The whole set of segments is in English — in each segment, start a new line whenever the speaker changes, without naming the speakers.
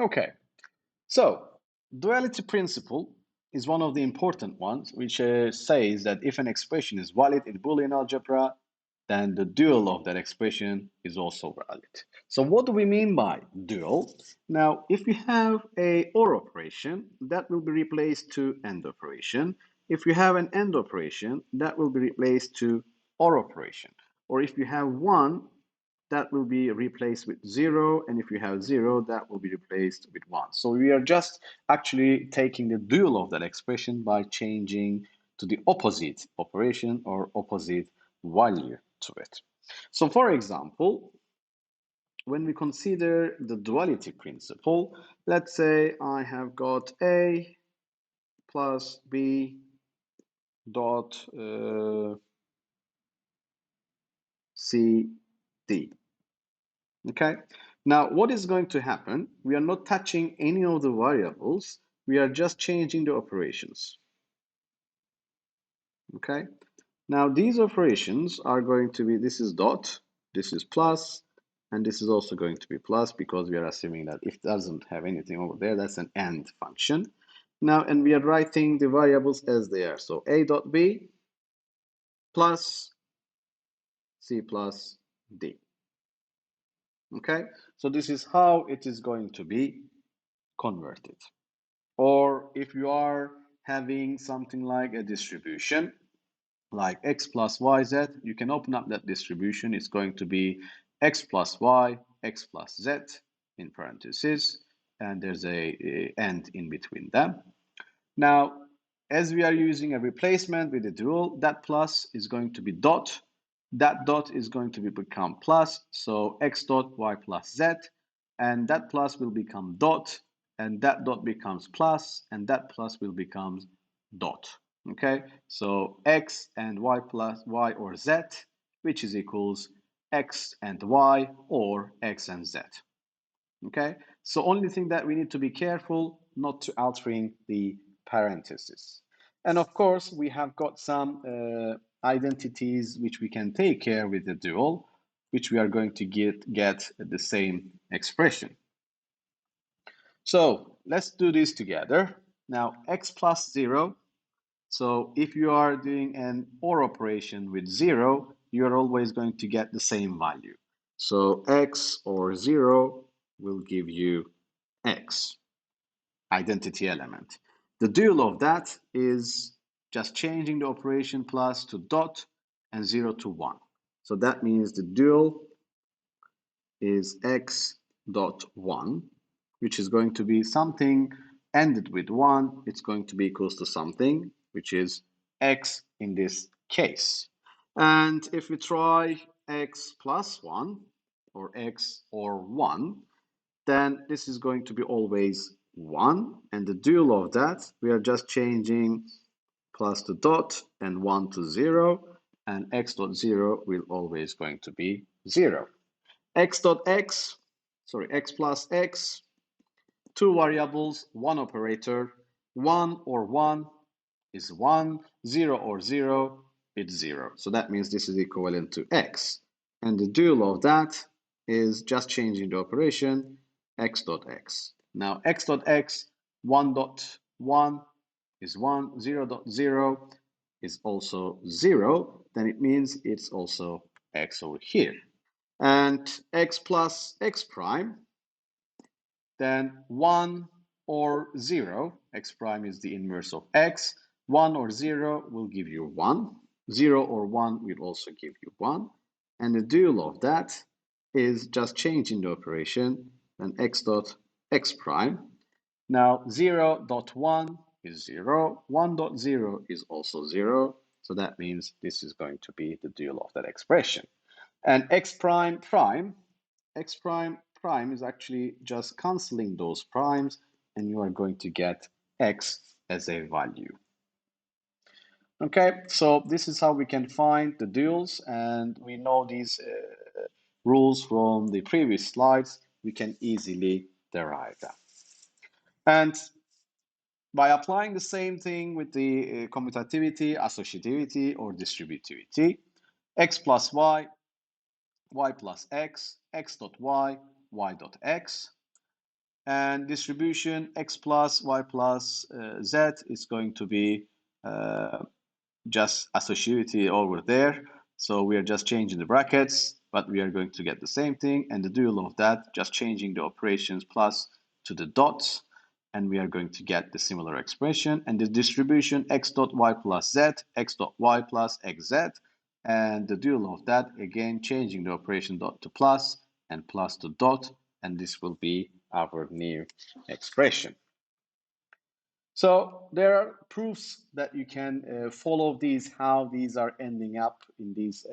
Okay, so duality principle is one of the important ones, which says that if an expression is valid in Boolean algebra, then the dual of that expression is also valid. So what do we mean by dual? Now, if you have a OR operation, that will be replaced to AND operation. If you have an AND operation, that will be replaced to OR operation. Or if you have 1, that will be replaced with 0, and if you have 0, that will be replaced with 1. So we are just actually taking the dual of that expression by changing to the opposite operation or opposite value to it. So for example, when we consider the duality principle, let's say I have got A plus B dot C D. Okay, now what is going to happen? We are not touching any of the variables, we are just changing the operations. Okay, now these operations are going to be, this is dot, this is plus, and this is also going to be plus because we are assuming that if it doesn't have anything over there, that's an AND function. Now, and we are writing the variables as they are. So A dot B plus C plus D. Okay, so this is how it is going to be converted. Or if you are having something like a distribution, like x plus yz, you can open up that distribution. It's going to be x plus y, x plus z in parentheses, and there's a and in between them. Now, as we are using a replacement with a dual, that plus is going to be dot. That dot is going to become plus, so x dot y plus z, and that plus will become dot, and that dot becomes plus, and that plus will become dot. Okay, so x and y plus y or z, which is equals x and y or x and z. Okay, so only thing that we need to be careful not to altering the parentheses. And of course, we have got some identities which we can take care with the dual, which we are going to get the same expression. So let's do this together. Now, x plus 0. So if you are doing an OR operation with 0, you're always going to get the same value. So x or 0 will give you x, identity element. The dual of that is just changing the operation plus to dot and 0 to 1. So that means the dual is x dot 1, which is going to be something ended with 1. It's going to be equals to something, which is x in this case. And if we try x plus 1 or x or 1, then this is going to be always 1. And the dual of that, we are just changing plus to dot and 1 to 0. And x dot 0 will always going to be 0. X dot x, sorry, x plus x, two variables, one operator, 1 or 1 is 1, 0 or 0, it's 0. So that means this is equivalent to x. And the dual of that is just changing the operation, x dot x. Now, x dot x, 1 dot 1 is 1, 0 dot 0 is also 0, then it means it's also x over here. And x plus x prime, then 1 or 0, x prime is the inverse of x, 1 or 0 will give you 1, 0 or 1 will also give you 1, and the dual of that is just changing the operation, and x dot x prime. Now 0 dot 1 is 0, 1 dot 0 is also 0, so that means this is going to be the dual of that expression. And x prime prime, x prime prime is actually just canceling those primes, and you are going to get x as a value. Okay, so this is how we can find the duals, and we know these rules from the previous slides. We can easily derive them. And by applying the same thing with the commutativity, associativity, or distributivity, x plus y, y plus x, x dot y, y dot x. And distribution x plus y plus z is going to be just associated over there. So we are just changing the brackets, but we are going to get the same thing. And the dual of that, just changing the operations plus to the dots, and we are going to get the similar expression. And the distribution x dot y plus z, x dot y plus xz, and the dual of that, again, changing the operation dot to plus and plus to dot, and this will be our new expression. So there are proofs that you can follow these, how these are ending up in these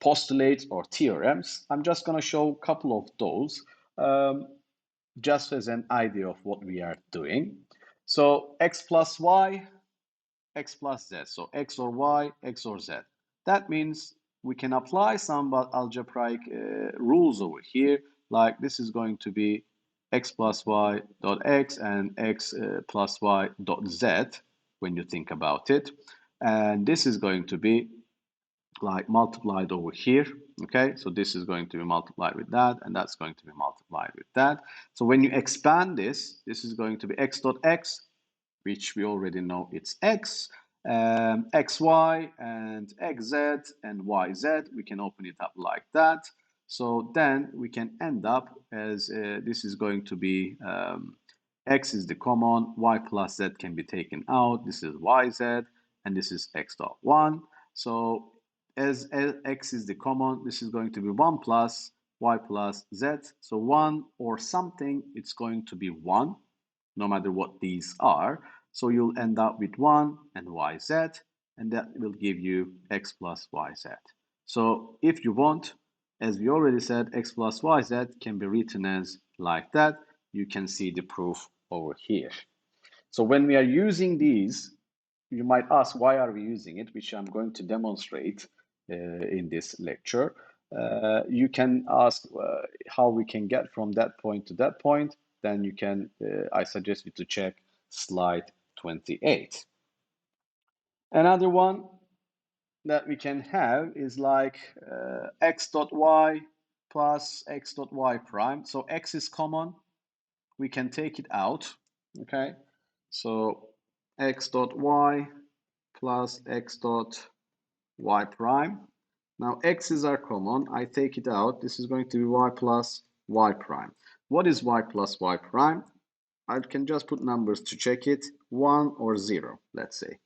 postulates or theorems. I'm just going to show a couple of those just as an idea of what we are doing. So x plus y, x plus z. So x or y, x or z. That means we can apply some algebraic rules over here. Like this is going to be x plus y dot x and x plus y dot z when you think about it. And this is going to be like multiplied over here. Okay, so this is going to be multiplied with that, and that's going to be multiplied with that. So when you expand this, this is going to be x dot x, which we already know it's x, xy and xz and yz. We can open it up like that. So then we can end up as this is going to be x is the common, y plus z can be taken out. This is yz, and this is x dot 1. So as x is the common, this is going to be 1 plus y plus z. So 1 or something, it's going to be 1, no matter what these are. So you'll end up with 1 and yz, and that will give you x plus yz. So if you want, as we already said, x plus yz can be written as like that. You can see the proof over here. So when we are using these, you might ask, why are we using it, which I'm going to demonstrate in this lecture. You can ask how we can get from that point to that point. Then you can, I suggest you to check slide 28. Another one that we can have is like x dot y plus x dot y prime. So x is common, we can take it out, okay? So x dot y plus x dot y prime. Now x's are common, I take it out. This is going to be y plus y prime. What is y plus y prime? I can just put numbers to check it. 1 or 0, let's say.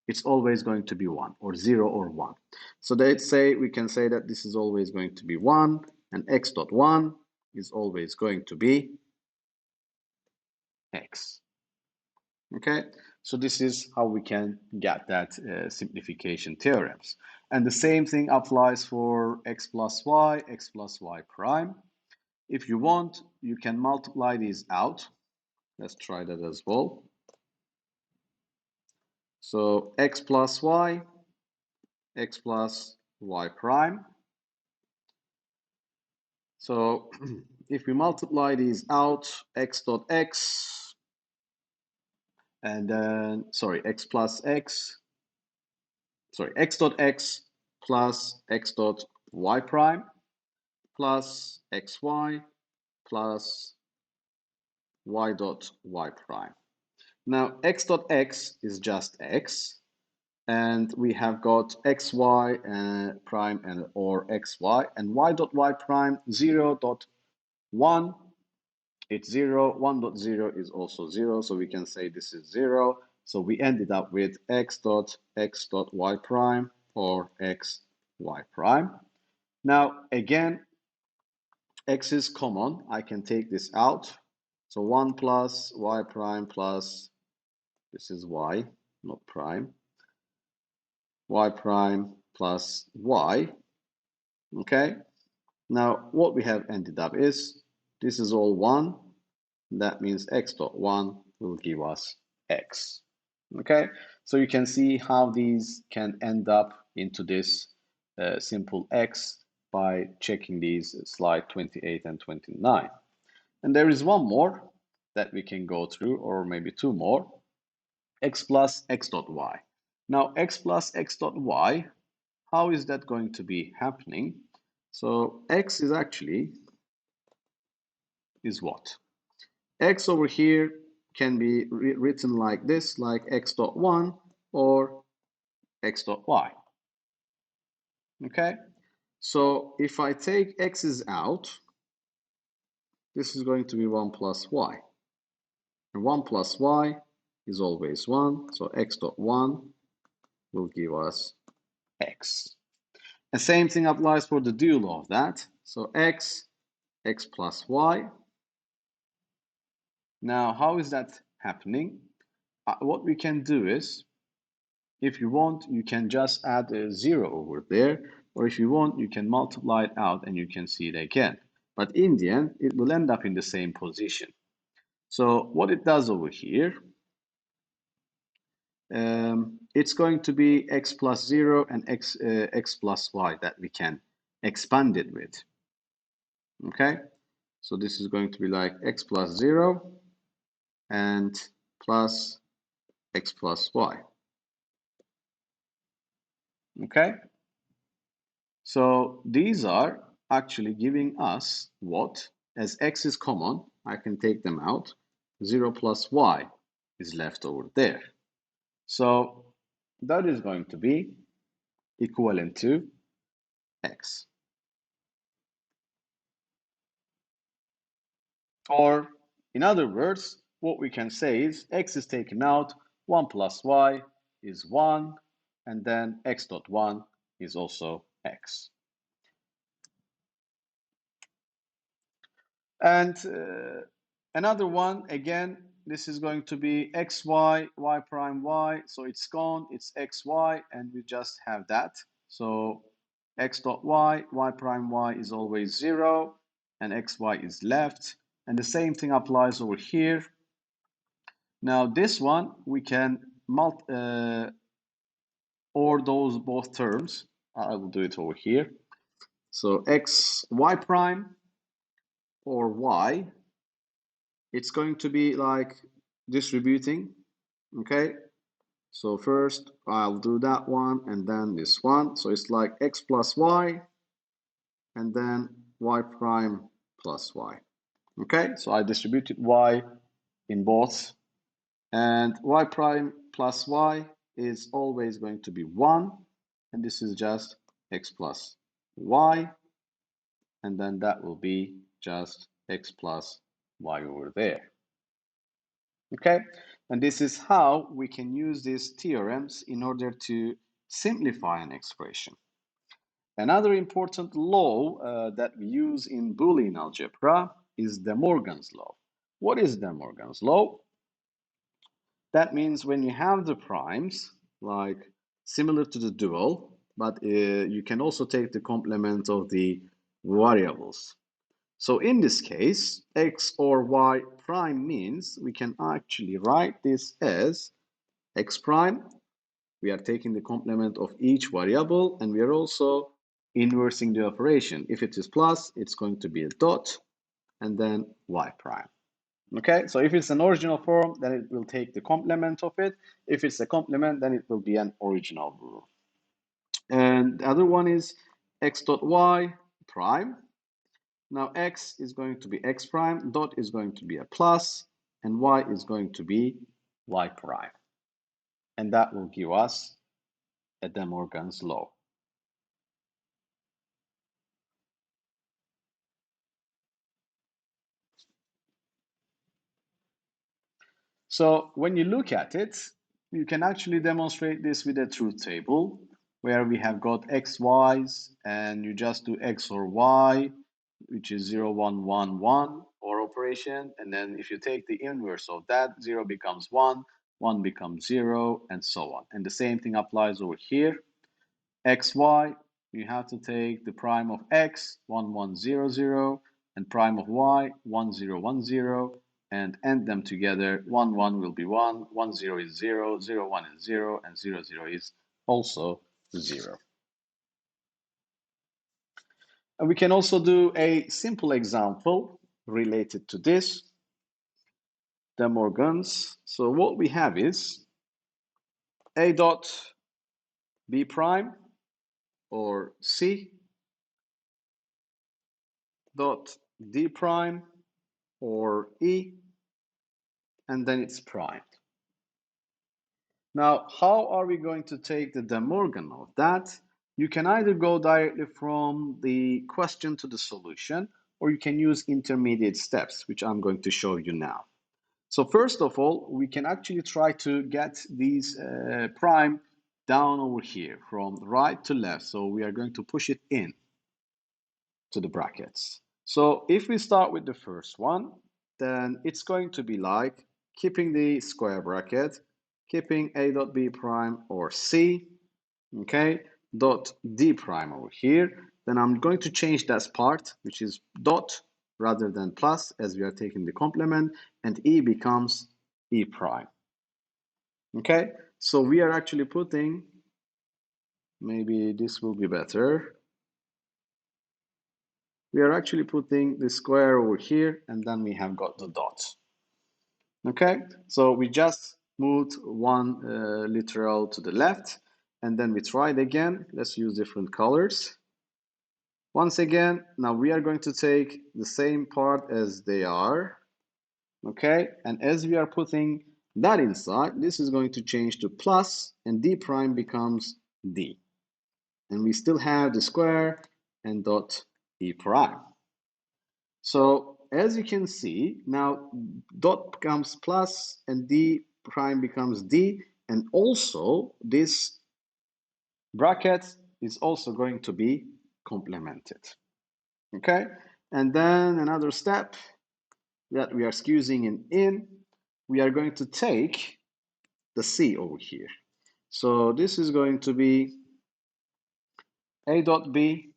It's always going to be 1 or 0 or 1. So let's say we can say that this is always going to be 1, and x dot 1 is always going to be x. Okay, so this is how we can get that simplification theorems. And the same thing applies for x plus y prime. If you want, you can multiply these out. Let's try that as well. So x plus y prime. So if we multiply these out, x dot x, and then, sorry, x plus x, sorry, x dot x plus x dot y prime plus xy plus y dot y prime. Now, x dot x is just x, and we have got xy prime and or xy, and y dot y prime 0 dot 1, it's 0, 1 dot 0 is also 0, so we can say this is 0. So we ended up with x dot y prime or x y prime. Now, again, x is common. I can take this out. So 1 plus y prime plus, this is y, not prime, y prime plus y. Okay. Now, what we have ended up is, this is all 1. That means x dot 1 will give us x. Okay. So you can see how these can end up into this simple x by checking these slide 28 and 29. And there is one more that we can go through, or maybe two more. X plus x dot y. Now, x plus x dot y, how is that going to be happening? So x is actually is what? X over here can be written like this, like x dot 1 or x dot y. Okay, so if I take x's out, this is going to be 1 plus y. And 1 plus y is always 1, so x dot 1 will give us x. The same thing applies for the dual of that. So x plus y. Now, how is that happening? What we can do is, if you want, you can just add a 0 over there, or if you want, you can multiply it out and you can see it again. But in the end, it will end up in the same position. So what it does over here, it's going to be x plus 0 and x plus y that we can expand it with. Okay, so this is going to be like x plus 0 and plus x plus y. Okay, so these are actually giving us what? As x is common, I can take them out. 0 plus y is left over there. So that is going to be equivalent to x. Or in other words, what we can say is x is taken out, 1 plus y is 1, and then x dot 1 is also x. And another one, again, this is going to be xy, y prime y, so it's gone, it's xy, and we just have that. So x dot y, y prime y is always 0, and xy is left. And the same thing applies over here. Now this one, we can or those both terms. I will do it over here. So x, y prime, or y, it's going to be like distributing, okay? So first I'll do that one and then this one. So it's like x plus y and then y prime plus y. Okay, so I distributed y in both, and y prime plus y is always going to be 1, and this is just x plus y, and then that will be just x plus y over there. Okay, and this is how we can use these theorems in order to simplify an expression. Another important law that we use in Boolean algebra is De Morgan's law. What is De Morgan's law? That means when you have the primes, like similar to the dual, but you can also take the complement of the variables. So in this case, x or y prime means we can actually write this as x prime. We are taking the complement of each variable, and we are also inversing the operation. If it is plus, it's going to be a dot, and then y prime. Okay, so if it's an original form, then it will take the complement of it. If it's a complement, then it will be an original rule. And the other one is x dot y prime. Now x is going to be x prime, dot is going to be a plus, and y is going to be y prime. And that will give us a De Morgan's law. So when you look at it, you can actually demonstrate this with a truth table where we have got x, y's, and you just do x or y, which is 0, 1, 1, 1, or operation. And then if you take the inverse of that, 0 becomes 1, 1 becomes 0, and so on. And the same thing applies over here. X, y, you have to take the prime of x, 1, 1, 0, 0, and prime of y, 1, 0, 1, 0, and end them together. 1, 1 will be 1, 1, 0 is 0, 0, 1 is 0, and 0, 0 is also 0. And we can also do a simple example related to this, De Morgan's. So what we have is a dot b prime, or c dot d prime or E, and then it's primed. Now, how are we going to take the De Morgan of that? You can either go directly from the question to the solution, or you can use intermediate steps, which I'm going to show you now. So first of all, we can actually try to get these prime down over here from right to left. So we are going to push it in to the brackets. So if we start with the first one, then it's going to be like keeping the square bracket, keeping a dot b prime or c, okay, dot d prime over here. Then I'm going to change that part, which is dot rather than plus, as we are taking the complement, and e becomes e prime. Okay, so we are actually putting, maybe this will be better. We are actually putting the square over here, and then we have got the dot. Okay, so we just moved one literal to the left, and then we tried again. Let's use different colors. Once again, now we are going to take the same part as they are. Okay, and as we are putting that inside, this is going to change to plus, and d prime becomes d. And we still have the square and dot e prime. So as you can see, now dot becomes plus and d prime becomes d, and also this bracket is also going to be complemented. Okay, and then another step that we are squeezing in, we are going to take the c over here. So this is going to be a dot b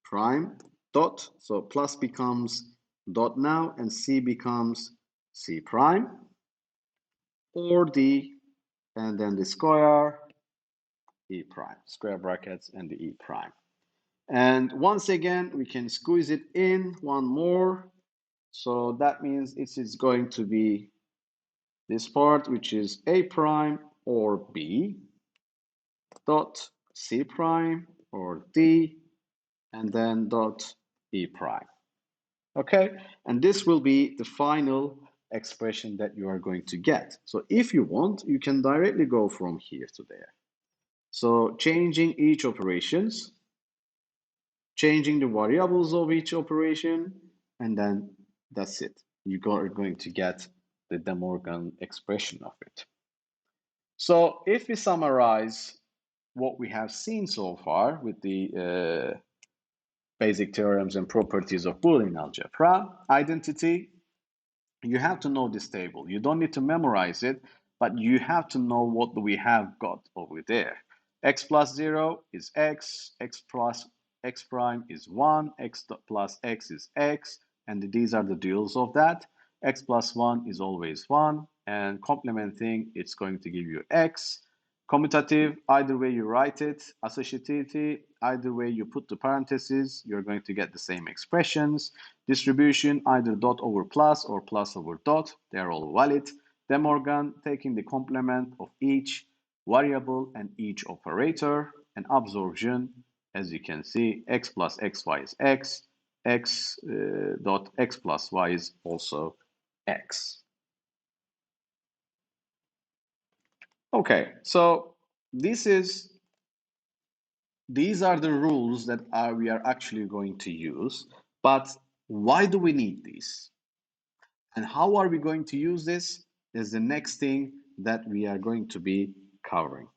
prime dot, so plus becomes dot now, and c becomes c prime, or d, and then the square e prime, square brackets and the e prime. And once again, we can squeeze it in one more. So that means it is going to be this part, which is a prime or b dot c prime or d, and then dot e prime. Okay, and this will be the final expression that you are going to get. So if you want, you can directly go from here to there. So changing each operations, changing the variables of each operation, and then that's it. You are going to get the De Morgan expression of it. So if we summarize what we have seen so far with the basic theorems and properties of Boolean algebra, identity, you have to know this table. You don't need to memorize it, but you have to know what we have got over there. X plus 0 is x, x plus x prime is 1, x plus x is x, and these are the duals of that. X plus 1 is always 1, and complementing, it's going to give you x. Commutative, either way you write it. Associativity, either way you put the parentheses, you're going to get the same expressions. Distribution, either dot over plus or plus over dot, they're all valid. De Morgan, taking the complement of each variable and each operator. And absorption, as you can see, x plus xy is x, x dot x plus y is also x. Okay, so these are the rules that we are actually going to use, but why do we need these? And how are we going to use this is the next thing that we are going to be covering.